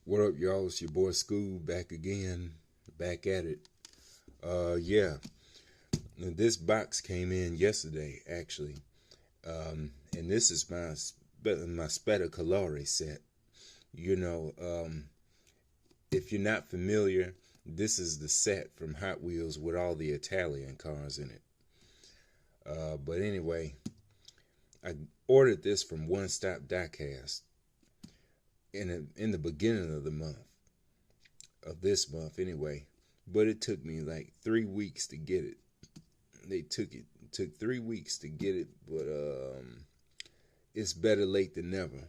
What up, y'all? It's your boy School back again, back at it. Yeah, this box came in yesterday, actually, and this is my Spettacolare set. You know, if you're not familiar, this is the set from Hot Wheels with all the Italian cars in it. But anyway, I ordered this from One Stop Diecast in the beginning of the month, of this month anyway, but it took me like 3 weeks to get it. It took 3 weeks to get it, but it's better late than never.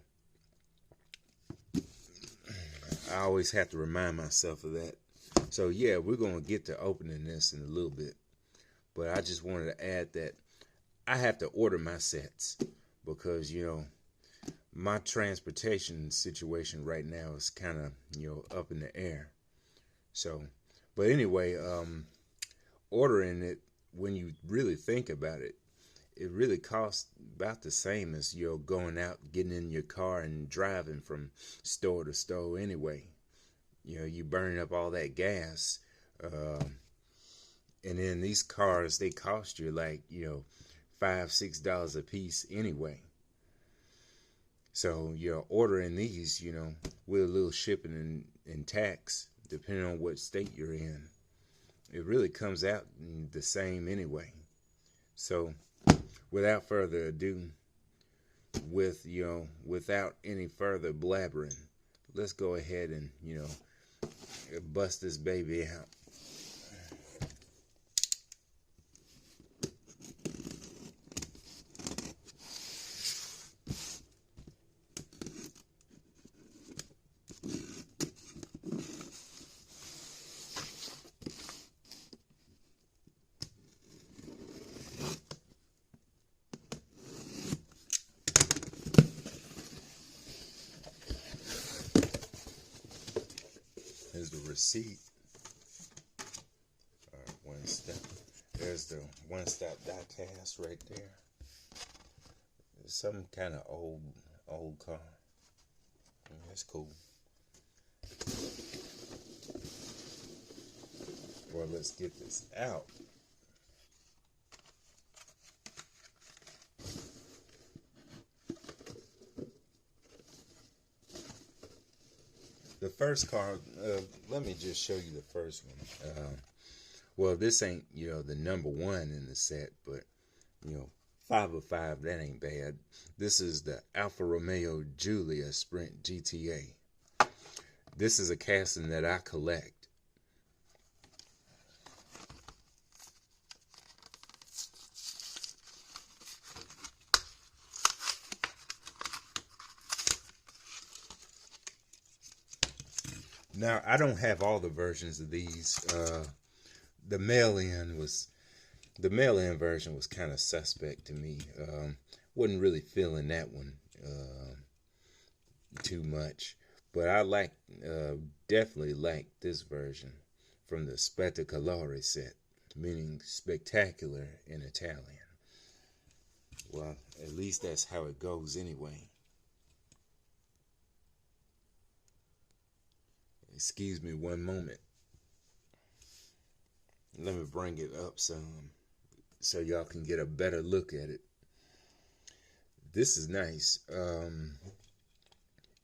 I always have to remind myself of that. So yeah, we're gonna get to opening this in a little bit, but I just wanted to add that I have to order my sets because, you know, my transportation situation right now is kind of, you know, up in the air. So, but anyway, ordering it, when you really think about it, it really costs about the same as, you know, going out, getting in your car and driving from store to store anyway. You know, you burning up all that gas. And then these cars, they cost you like, you know, $5-6 a piece anyway. So you're ordering these, you know, with a little shipping and tax, depending on what state you're in. It really comes out the same anyway. So without further ado, without any further blabbering, let's go ahead and, you know, bust this baby out. Here's the receipt. All right, one step. There's the One Stop Diecast right there. It's some kind of old car. That's cool. Well, let's get this out. The first car, let me just show you the first one. Well, this ain't, you know, the number one in the set, but, you know, 5 of 5, that ain't bad. This is the Alfa Romeo Giulia Sprint GTA. This is a casting that I collect. Now, I don't have all the versions of these. The mail-in version was kind of suspect to me. Wasn't really feeling that one too much, but I definitely like this version from the Spettacolare set, meaning spectacular in Italian. Well, at least that's how it goes anyway. Excuse me one moment. Let me bring it up some so y'all can get a better look at it. This is nice.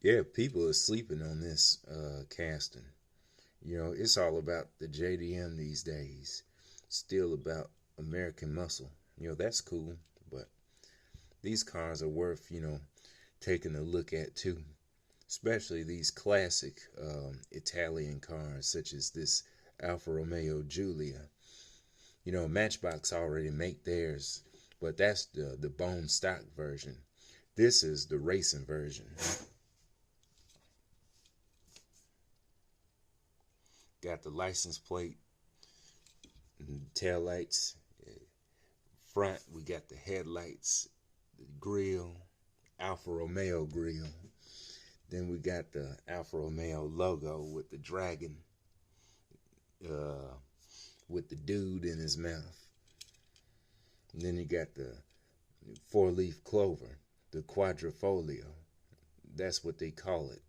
Yeah, people are sleeping on this casting. You know, it's all about the JDM these days. Still about American muscle. You know, that's cool, but these cars are worth, you know, taking a look at too. Especially these classic Italian cars, such as this Alfa Romeo Giulia. You know, Matchbox already make theirs, but that's the bone stock version. This is the racing version. Got the license plate, tail lights. Front, we got the headlights, the grille, Alfa Romeo grille. Then we got the Alfa Romeo logo with the dragon, with the dude in his mouth. And then you got the 4-leaf clover, the quadrifoglio. That's what they call it.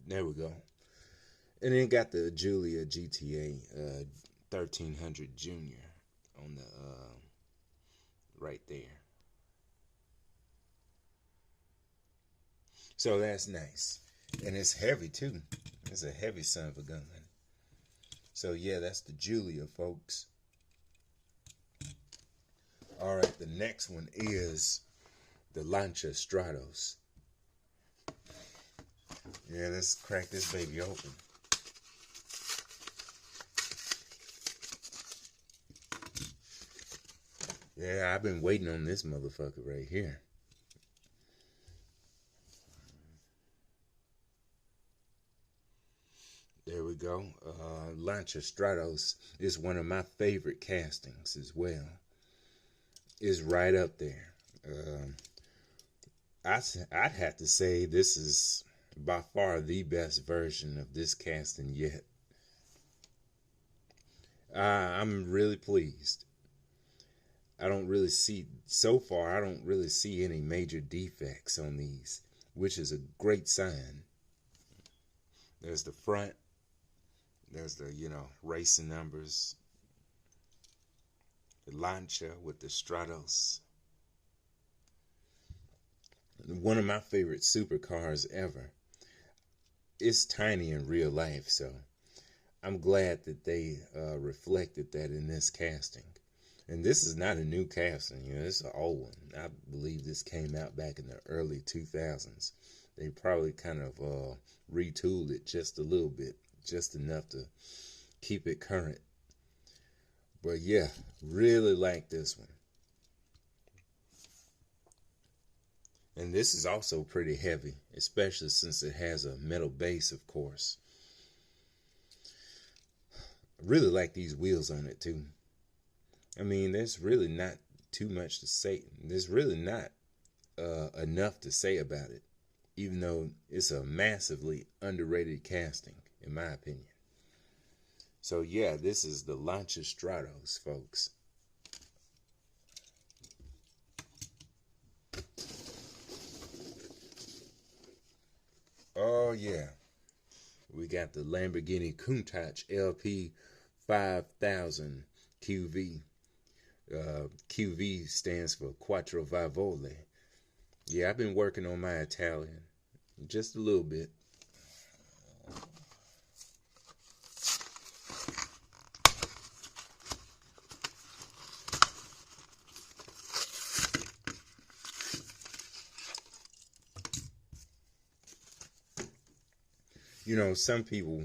There we go. And then got the Julia GTA 1300 Junior on the right there. So that's nice. And it's heavy too. It's a heavy son of a gun. So yeah, that's the Julia, folks. All right, the next one is the Lancia Stratos. Yeah, let's crack this baby open. Yeah, I've been waiting on this motherfucker right here. There we go. Lancia Stratos is one of my favorite castings as well. It's right up there. I'd have to say this is by far the best version of this casting yet. I'm really pleased. I don't really see, so far, I don't really see any major defects on these, which is a great sign. There's the front. There's the, racing numbers. The Lancia with the Stratos. One of my favorite supercars ever. It's tiny in real life, so I'm glad that they reflected that in this casting. And this is not a new casting, it's an old one. I believe this came out back in the early 2000s. They probably kind of retooled it just a little bit, just enough to keep it current. But yeah, really like this one. And this is also pretty heavy, especially since it has a metal base, of course. I really like these wheels on it too. I mean, there's really not too much to say. There's really not enough to say about it, even though it's a massively underrated casting, in my opinion. So yeah, this is the Lancia Stratos, folks. Oh yeah, we got the Lamborghini Countach LP 5000 QV. QV stands for Quattro Valvole. Yeah, I've been working on my Italian just a little bit. Some people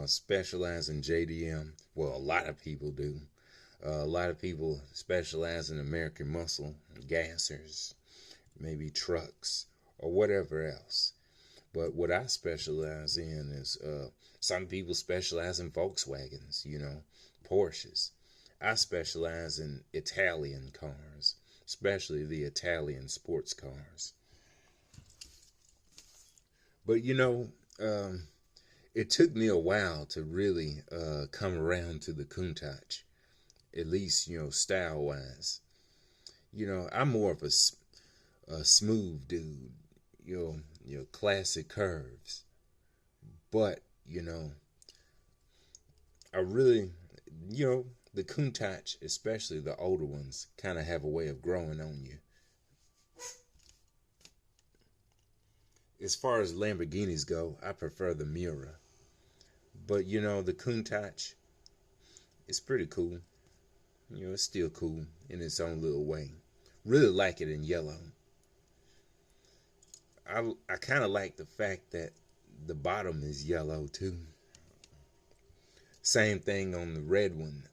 specialize in JDM. Well, a lot of people do. A lot of people specialize in American muscle, gassers, maybe trucks, or whatever else. But what I specialize in is some people specialize in Volkswagens, Porsches. I specialize in Italian cars, especially the Italian sports cars. But it took me a while to really come around to the Countach, at least, style-wise. I'm more of a smooth dude, your classic curves. But, I really, the Countach, especially the older ones, kind of have a way of growing on you. As far as Lamborghinis go, I prefer the Miura. But, the Countach, it's pretty cool. It's still cool in its own little way. Really like it in yellow. I kind of like the fact that the bottom is yellow too. Same thing on the red one.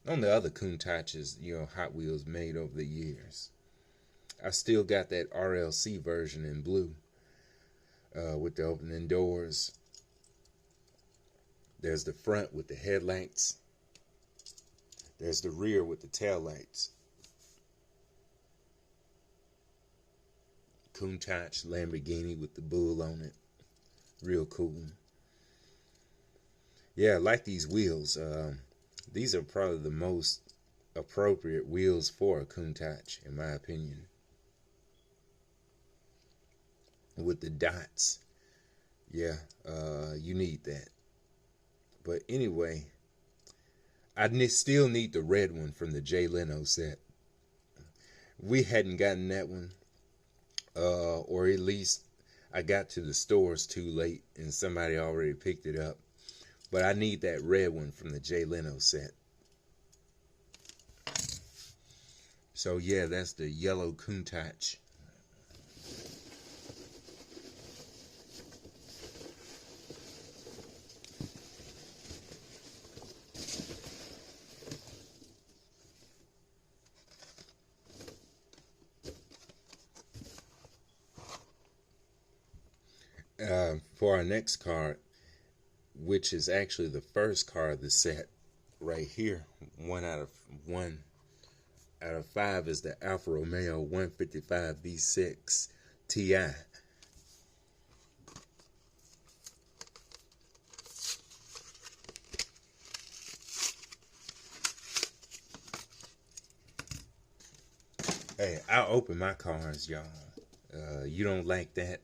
On the other Countaches, Hot Wheels made over the years. I still got that RLC version in blue with the opening doors. There's the front with the headlights. There's the rear with the taillights. Countach Lamborghini with the bull on it. Real cool. Yeah, I like these wheels. These are probably the most appropriate wheels for a Countach, in my opinion. With the dots. Yeah, you need that. But anyway, still need the red one from the Jay Leno set. We hadn't gotten that one, or at least I got to the stores too late and somebody already picked it up. But I need that red one from the Jay Leno set. So yeah, that's the yellow Countach. For our next card, which is actually the first card of the set, right here, one out of five is the Alfa Romeo 155 V6 Ti. Hey, I'll open my cards, y'all. You don't like that?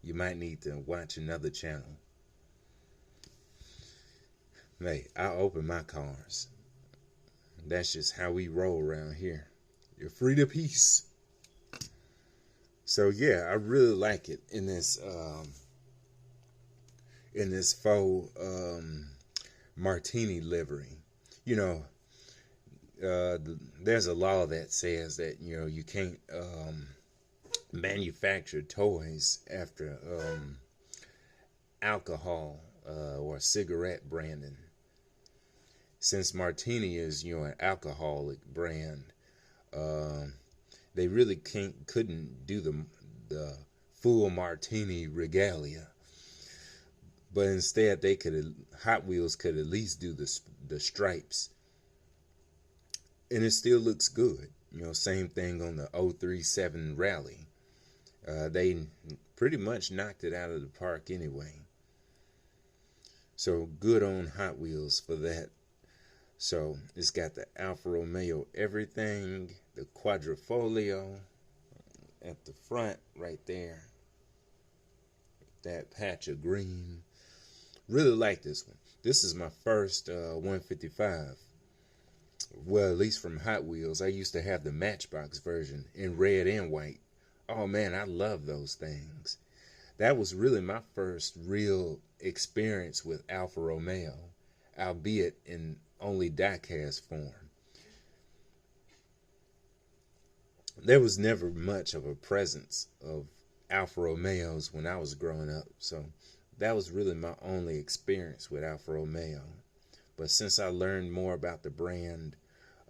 You might need to watch another channel. Hey, I'll open my cards. That's just how we roll around here. You're free to peace. So yeah, I really like it in this faux martini livery. You know, there's a law that says that you can't manufacture toys after alcohol or cigarette branding. Since martini is an alcoholic brand, they really couldn't do the full martini regalia. But instead, Hot Wheels could at least do the stripes, and it still looks good. Same thing on the 037 Rally. They pretty much knocked it out of the park anyway. So good on Hot Wheels for that. So it's got the Alfa Romeo everything, the Quadrifoglio at the front right there. That patch of green. Really like this one. This is my first 155. Well, at least from Hot Wheels. I used to have the Matchbox version in red and white. Oh man, I love those things. That was really my first real experience with Alfa Romeo, albeit in only diecast form. There was never much of a presence of Alfa Romeos when I was growing up, so that was really my only experience with Alfa Romeo. But since I learned more about the brand,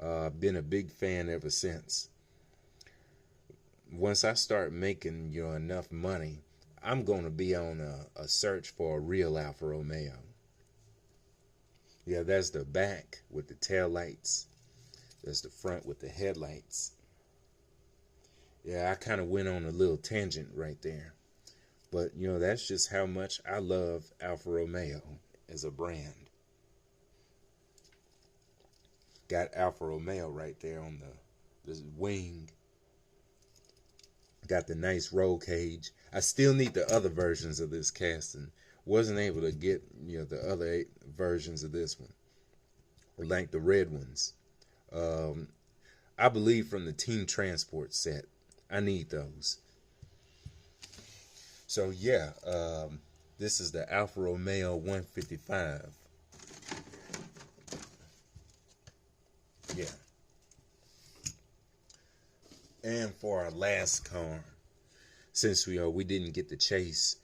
I've been a big fan ever since. Once I start making enough money, I'm going to be on a search for a real Alfa Romeo. Yeah, that's the back with the tail lights. That's the front with the headlights. Yeah, I kind of went on a little tangent right there. But, that's just how much I love Alfa Romeo as a brand. Got Alfa Romeo right there on the wing. Got the nice roll cage. I still need the other versions of this casting. Wasn't able to get the other versions of this one, like the red ones. I believe from the Team Transport set. I need those. So yeah, this is the Alfa Romeo 155. Yeah. And for our last car, since we didn't get the chase,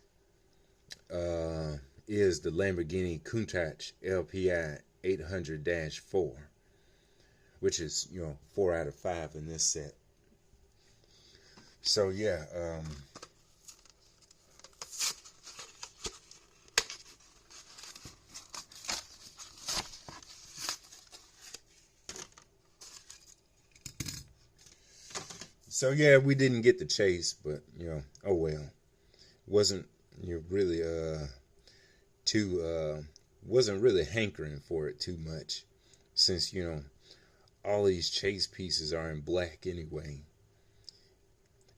is the Lamborghini Countach LPI 800-4, which is 4 out of 5 in this set. So yeah, we didn't get the chase, but oh well. Wasn't really wasn't really hankering for it too much, since all these chase pieces are in black anyway.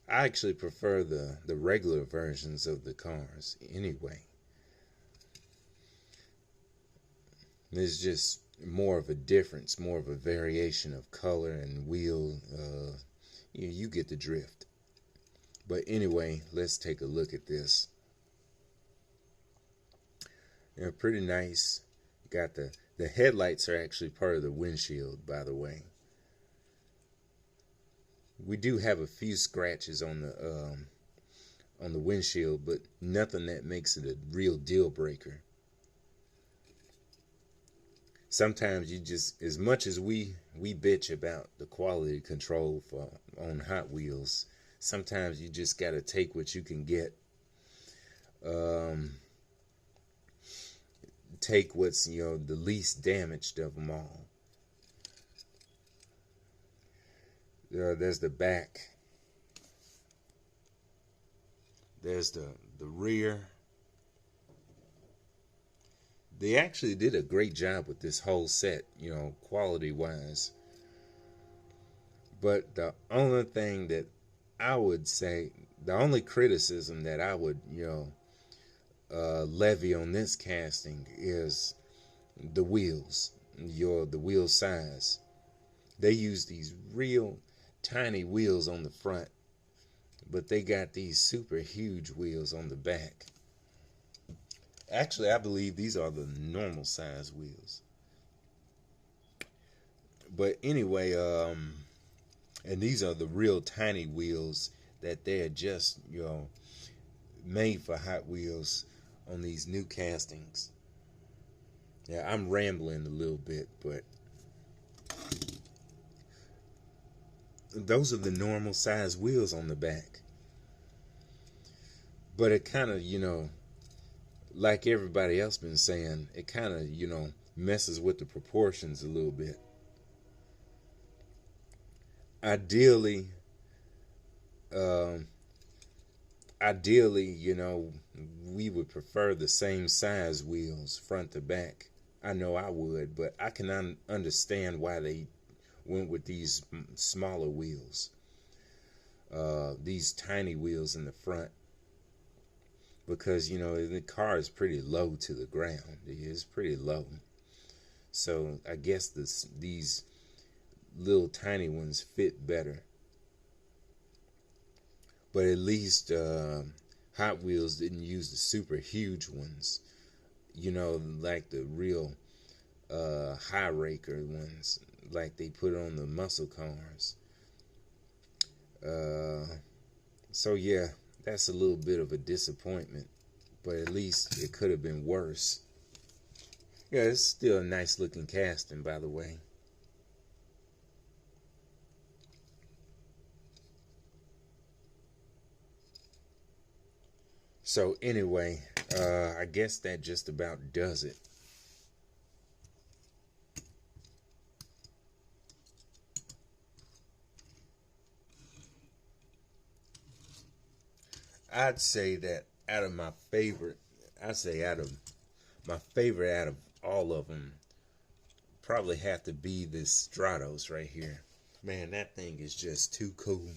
I actually prefer the regular versions of the cars anyway. There's just more of a difference, more of a variation of color and wheel. You get the drift. But anyway, let's take a look at this. They're pretty nice. Got the headlights are actually part of the windshield, by the way. We do have a few scratches on the windshield, but nothing that makes it a real deal breaker. Sometimes you just, as much as we bitch about the quality control on Hot Wheels, sometimes you just got to take what you can get. Take what's, the least damaged of them all. There's the back. There's the rear. They actually did a great job with this whole set, quality wise. But the only thing that I would say, the only criticism that I would, levy on this casting is the wheels, the wheel size. They use these real tiny wheels on the front, but they got these super huge wheels on the back. Actually, I believe these are the normal size wheels. But anyway, and these are the real tiny wheels that they're just, made for Hot Wheels on these new castings. Yeah, I'm rambling a little bit, but those are the normal size wheels on the back. But it kind of, like everybody else been saying, it kind of, messes with the proportions a little bit. Ideally, we would prefer the same size wheels front to back. I know I would, but I can understand why they went with these smaller wheels, these tiny wheels in the front, because the car is pretty low to the ground. It is pretty low, so I guess these little tiny ones fit better. But at least Hot Wheels didn't use the super huge ones, like the real high raker ones, like they put on the muscle cars. So yeah, that's a little bit of a disappointment, but at least it could have been worse. Yeah, it's still a nice looking casting, by the way. So anyway, I guess that just about does it. I'd say that out of my favorite, out of all of them, probably have to be this Stratos right here. Man, that thing is just too cool.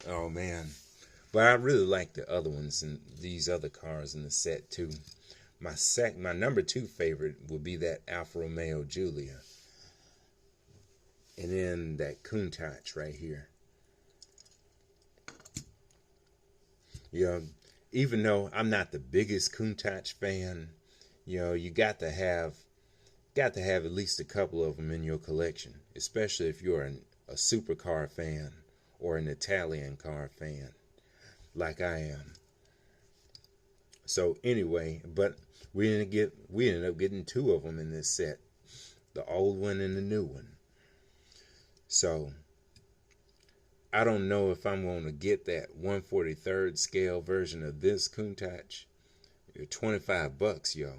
Oh man. But I really like the other ones and these other cars in the set too. My number 2 favorite would be that Alfa Romeo Giulia. And then that Countach right here. Even though I'm not the biggest Countach fan, you got to have at least a couple of them in your collection, especially if you're a supercar fan or an Italian car fan like I am. So anyway, but we ended up getting 2 of them in this set, the old one and the new one. So I don't know if I'm going to get that 1/43rd scale version of this Countach. $25, yo.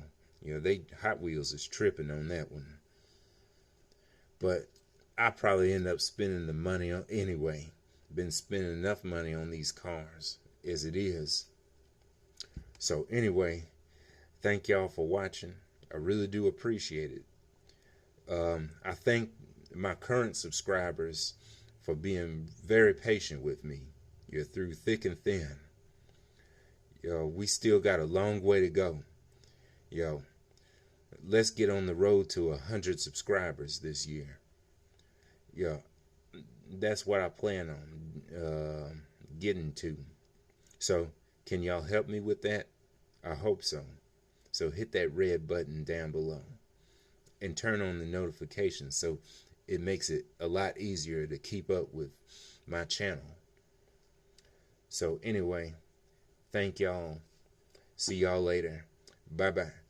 They Hot Wheels is tripping on that one. But I probably end up spending the money on anyway. Been spending enough money on these cars as it is. So anyway, thank y'all for watching. I really do appreciate it. I think my current subscribers for being very patient with me. You're through thick and thin. We still got a long way to go. Let's get on the road to 100 subscribers this year. That's what I plan on getting to. So, can y'all help me with that? I hope so. So hit that red button down below and turn on the notifications so it makes it a lot easier to keep up with my channel. So anyway, thank y'all. See y'all later. Bye-bye.